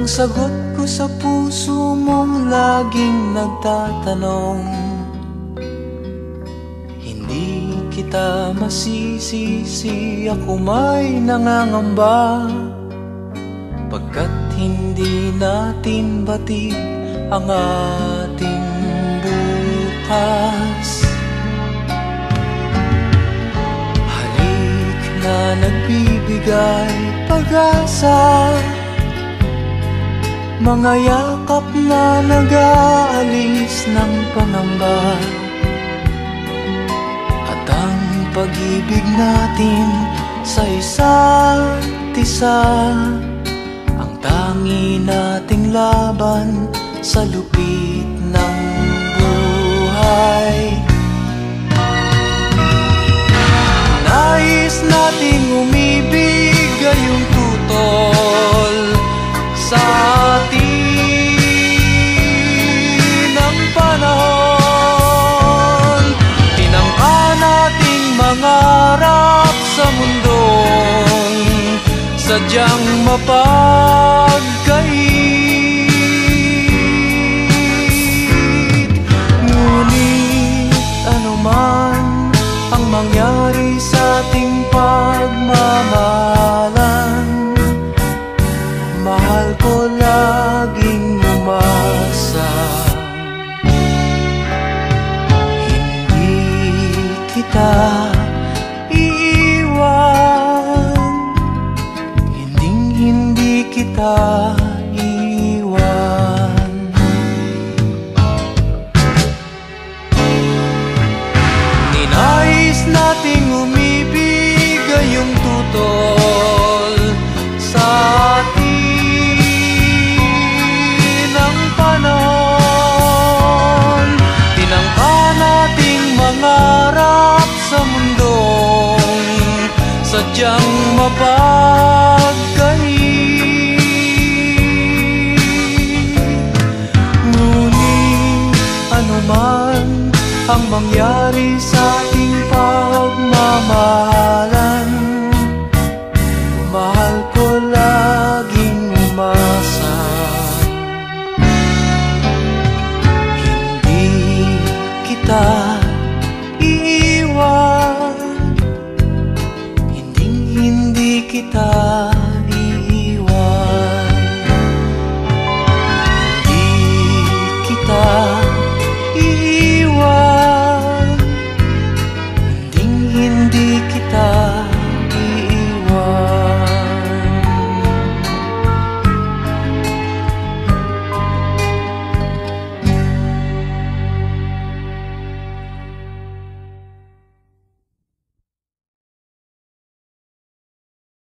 sagot ko sa puso mong laging nagtatanong. Hindi kita masisisi, ako may nangangamba, pagkat hindi natin batid ang ating bukas. Halik na nagbibigay pag-asa, mga yakap na nag-aalis ng pangamba, at ang pag-ibig natin sa isa't isa ang tangi nating laban sa lupit ng buhay. Nais nating umibig gayong tutol sa atin ang panahon. Tinangka nating mangarap sa mundong sadyang mapagkait. Ngunit anuman ang mangyari sa ating pagmamahalan, mahal ko laging umasa. Hindi kita iiwan, hindi kita iiwan. Ninais nating umibig gayong tutol sa atin ang panahon. Tinangka nating mangarap sa mundong sadyang mapagkait. Ngunit anuman ang mangyari sa ating pagmamahalan, mahal ko laging umasa. Hindi kita iiwan, hindi kita